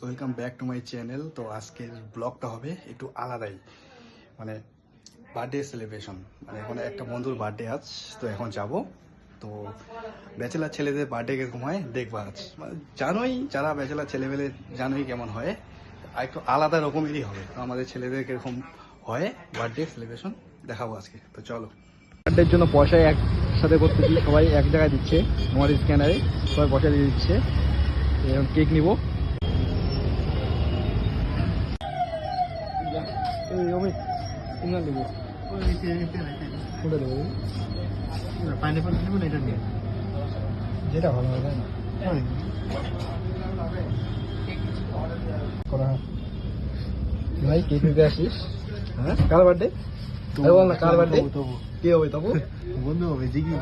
Welcome back to my channel. তো আজকের ব্লগটা হবে একটু আলাদাই, মানে বার্থডে সেলিব্রেশন। মানে এখন একটা বন্ধুর বার্থডে আজ, তো এখন যাব। তো ব্যাচেলার ছেলেদের বার্থডে কিরকম হয় দেখবা আজ। মানে জানোই, যারা ব্যাচেলার ছেলেমেলে জানোই কেমন হয়, আর একটু আলাদা রকমেরই হবে। তো আমাদের ছেলেদের কিরকম হয় বার্থডে সেলিব্রেশন দেখাবো আজকে। তো চলো, বার্থডের জন্য পয়সা একসাথে করতেছি, সবাই এক জায়গায় দিচ্ছে আমার স্ক্যানারে, সবাই পয়সা দিয়ে দিচ্ছে। এখন কেক নিব। যেটা ভালো হবে না ভাই, কেক নিতে আসিস? হ্যাঁ, কার বার্থডে? বল না কার বার্থডে? কি হবে? তবু বন্ধু হবে, জিগি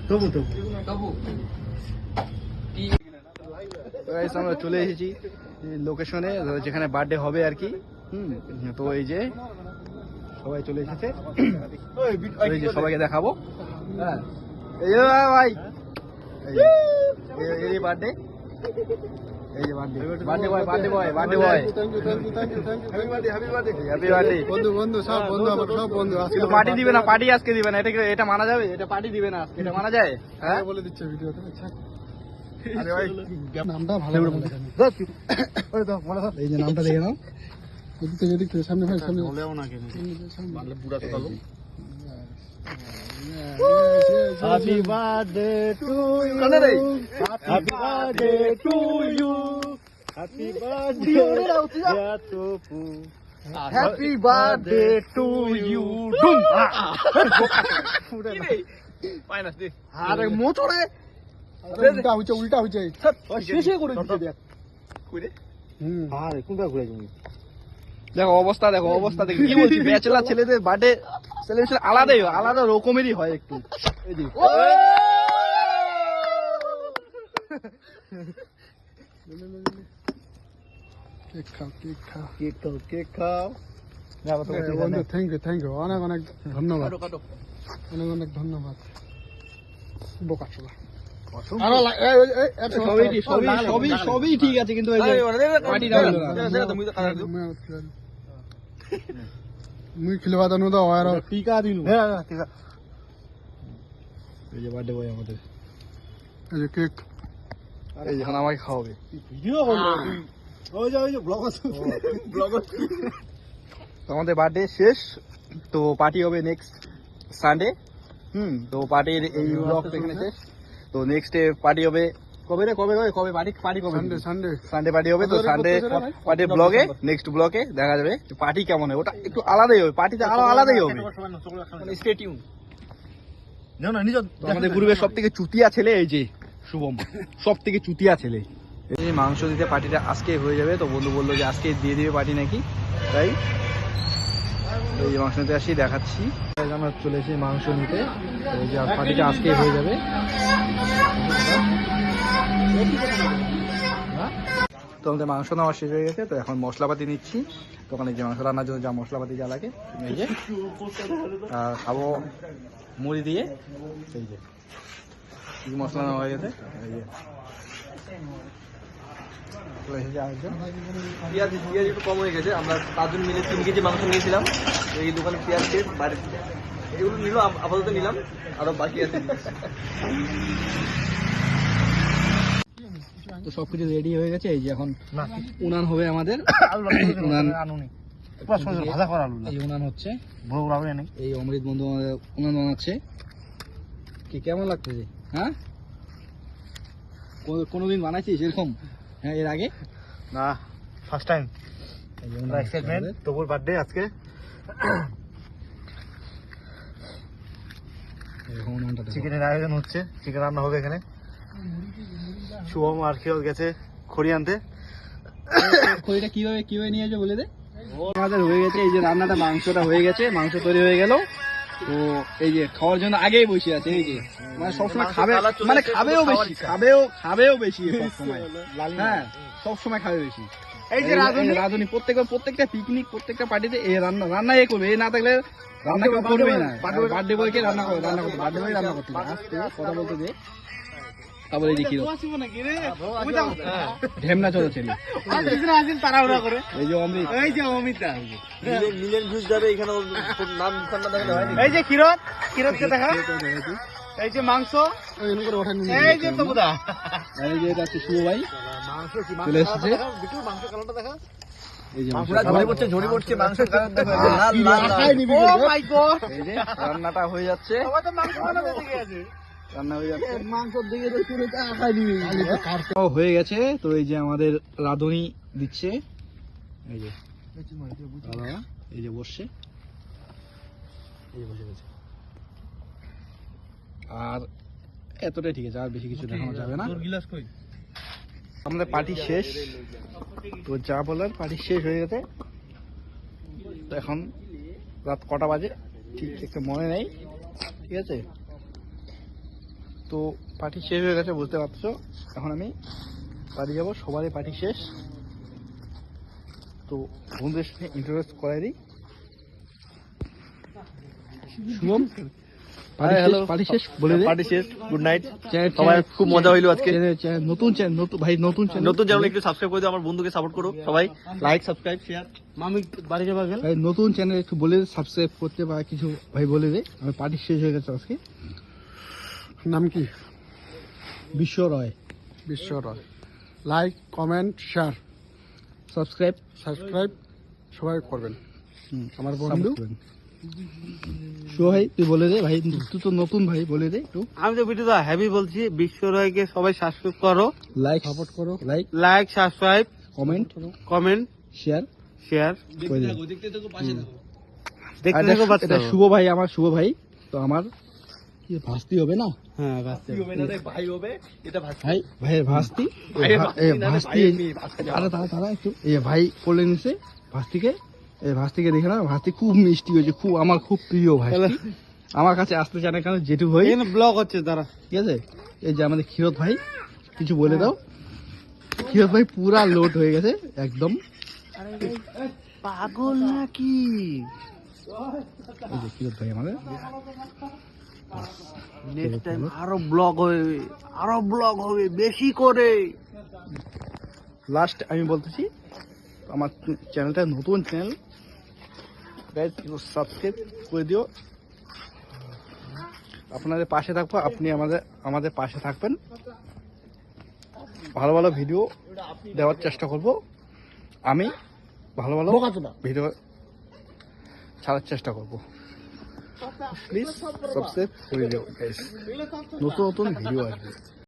তবু আমরা চলে এসেছি লোকেশনে, যেখানে বার্থডে হবে আর কি। তো এই যে সবাই চলে এসেছে, এই যে সবাইকে দেখাবো। হ্যাঁ, এই যে ভাই, এই বার্থডে, এই যে বার্থডে বয়, হ্যাপি বার্থডে বন্ধু। বন্ধু সব বন্ধু, আমার সব বন্ধু। কিন্তু পার্টি দিবে না, পার্টি আজকে দিবে না। এটা মানা যাবে? এটা পার্টি দিবে না আজকে, এটা মানা যায়? হ্যাঁ, বলে দিচ্ছে ভিডিওতে। আরে ভাই, নামটা ভালো করে বলে দেন। ওই তো বলা, এই যে নামটা দেখে নাও। এদিক থেকে সামনে ভাই, সামনে বলেও না কেন, মানে বুড়া তো কালো। Happy birthday to you, happy birthday to you, happy birthday to, happy birthday to you. ডুম পাইনাস দে। আরে মোচড়ে উল্টা হইছে শেষে করে দিতে দেখ কইরে। আরে কোনটা ঘুরে তুমি দেখো অবস্থা, দেখো অবস্থা দেখো। কি বলছি, ব্যাচেলার ছেলেদের বার্থডে সেলিব্রেশন আলাদাই, আলাদা রকমেরই হয় একটু। এই যে কেক খাও, কেক খাও, কেক খাও, কেক খাও। বন্ধু থ্যাংক ইউ, অনেক অনেক ধন্যবাদ, অনেক অনেক ধন্যবাদ। বোকা চলা সবই ঠিক আছে, কিন্তু মুই খেলবা দানো দাও আর টিকা দিনু। হ্যাঁ টিকা। এই যে বার্থডে বয় আমাদের, এই যে কেক, এই যে আমাকে খাওয়াবে। ভিডিও করো, ওই যে ব্লগ আছে, তো আমাদের বার্থডে শেষ। তো পার্টি হবে নেক্সট সানডে। তো পার্টির এই ব্লগ এখানে শেষ। তো নেক্সট ডে পার্টি হবে কবে রে, কবে পার্টি কবে? সানডে পার্টি হবে। তো সানডে পার্টির ব্লগে, নেক্সট ব্লগে দেখা যাবে পার্টি কেমন হয়। ওটা একটু আলাদাই হবে, পার্টিতে আরো আলাদাই হবে। Stay tune. আমাদের গ্রুপের সব থেকে চুতিয়া ছেলে এই যে শুভম, সব থেকে চুতিয়া ছেলে। এই মাংস দিতে পার্টিটা আজকে হয়ে যাবে। তো বন্ধু বললো যে আজকে দিয়ে দিবে পার্টি নাকি, তাই এই যে মাংস নিতে আসি, দেখাচ্ছি। আমরা চলে এসেছি মাংস নিতে, এই যে পার্টিটা আজকে হয়ে যাবে। তো আমাদের মাংস নেওয়া শেষ হয়ে গেছে। তো এখন মশলাপাতি নিচ্ছি। তো ওখানে যে মাংস রান্নার জন্য যা মশলাপাতি যা লাগে, এই যে খাবো মুড়ি দিয়ে। এই যে মশলা নেওয়া হয়ে গেছে, এই যে পেঁয়াজ একটু কম হয়ে গেছে। আমরা 5 জন মিলে 3 কেজি মাংস নিয়েছিলাম। এই দোকানে পেঁয়াজ খেয়ে বাড়ি এগুলো নিল, আপাতত নিলাম, আরো বাকি আছে। তো সবকিছু রেডি হয়ে গেছে। এই যে এখন উনান হবে আমাদের, ভাজা করা আলু, এই উনান হচ্ছে বড় বড় আলু নেই। এই অমৃত বন্ধু আমাদের উনান বানাচ্ছে। কি কেমন লাগতেছে? হ্যাঁ, কোনোদিন বানাইছিস এরকম? হ্যাঁ, এর আগে না, ফার্স্ট টাইম। এক্সাইটমেন্ট, তবুর বার্থডে আজকে। চিকেনের আয়োজন হচ্ছে, চিকেন রান্না হবে এখানে। শুভম আর কেউ গেছে খড়ি আনতে। খড়িটা কিভাবে নিয়ে যাবে বলে দে। আমাদের হয়ে গেছে, এই যে রান্নাটা, মাংসটা হয়ে গেছে, মাংস তৈরি হয়ে গেল। তো এই যে খাওয়ার জন্য আগেই বসে আছে। এই যে মানে সবসময় খাবে, মানে খাবেও বেশি সবসময়। হ্যাঁ, সবসময় খাবে বেশি। এই যে রাজনী প্রত্যেকটা পিকনিক, প্রত্যেকটা পার্টিতে এই রান্না এ করবে। এ না থাকলে রান্না কেউ করবে না। বার্থডে বয়কে রান্না করতে, বার্থডে বয় রান্না করতে। কথা বলতে যে তারপরে এই যে কিরো ঢেমনা চলে ছেলে এই যে অমৃত মিলিয়ন ভিউজ যাবে এখানে নাম খান্না দেখালে হয়নি। এই যে কিরতকে দেখা, এই যে মাংস, এই যে তবুদা, এই যে এটা হচ্ছে শুভ ভাই মাংস কি চলে এসেছে। মাংস কালারটা দেখা, এই যে ঝরে পড়ছে মাংসের কালার দেখো লাল লাল লাল। ও মাই গড, এই যে রান্নাটা হয়ে যাচ্ছে, সবাই তো মাংস বানাতে দেখে আছে। রান্না হয়ে যাচ্ছে, মাংসের দিকে তো চুলে আঁকাই দিবি। ও হয়ে গেছে। তো এই যে আমাদের রাঁধুনি দিচ্ছে, এই যে দাদা, এই যে বসছে, এই যে বসে গেছে। আর এতটাই ঠিক আছে, আর বেশি কিছু দেখানো যাবে না। গিলাস কই? আমাদের পার্টি শেষ, তো যা বলার পার্টি শেষ হয়ে গেছে। তো এখন রাত কটা বাজে ঠিক একটা মনে নেই, ঠিক আছে। তো পার্টি শেষ হয়ে গেছে বুঝতে পারছো। এখন আমি বাড়ি যাবো, সবারই পার্টি শেষ। তো বন্ধুদের সাথে ইন্ট্রোডিউস করাই দিই। শুভম, পার্টি শেষ বলে দে। পার্টি শেষ, গুড নাইট চ্যানেল- সবাই, খুব মজা হইলো আজকে। নতুন চ্যানেল, নতুন চ্যানেল একটু সাবস্ক্রাইব করে দিও, আমার বন্ধুকে সাপোর্ট করো সবাই, লাইক সাবস্ক্রাইব শেয়ার। মামি বাড়ি যাবা গেল। ভাই নতুন চ্যানেল একটু বলে সাবস্ক্রাইব করতে বা কিছু ভাই বলে দে। আমার পার্টি শেষ হয়ে গেছে আজকে। নাম কি? বিশ্ব রয়। বিশ্ব রয়। Like, comment, share, subscribe subscribe সবাই করবেন। আমার বন্ধু শো ভাই তুই বলে দে ভাই, তুই তো নতুন ভাই, বলে দে একটু। আমি তো ভিডিওটা হ্যাভি বলছি, বিশ্ব রয়কে সবাই সাবস্ক্রাইব করো, লাইক সাপোর্ট করো। Like subscribe comment comment share share করে দে। দেখতে আর থাকো এটা- এটা শুভ ভাই, আমার শুভ ভাই। তো আমার কি ভাস্তি হবে না? হ্যাঁ বাস্তে ভাই হবে এটা ভাই ভাইয়ের ভাস্তি, ভাস্তি। আরে তারা একটু এই ভাই কোলে নিছে ভাস্তিকে, এই ভাস্তিকে দেখে না, ভাস্তি খুব মিষ্টি হয়েছে, খুব আমার খুব প্রিয় ভাই। আমার কাছে আসতে চায় না কেন, জেঠু ভাই, এখানে ব্লগ হচ্ছে তারা। ঠিক আছে। এই যে আমাদের ক্ষীরত ভাই, কিছু বলে দাও। ক্ষীরত ভাই পুরা লোড হয়ে গেছে একদম। পাগল নাকি? এই যে ক্ষীরত ভাই আমাদের। নেক্সট টাইম আরো ব্লগ হবে বেশি করে। লাস্ট আমি বলতেছি, আমার চ্যানেলটা নতুন চ্যানেল, গাইজ সাবস্ক্রাইব করে দিও। আপনাদের পাশে থাকবো, আপনি আমাদের পাশে থাকবেন। ভালো ভালো ভিডিও দেওয়ার চেষ্টা করব, আমি ভালো ভালো ভিডিও ছাড়ার চেষ্টা করব। প্লিজ সাবস্ক্রাইব করে দিও গাইজ, নতুন নতুন ভিডিও আসবে।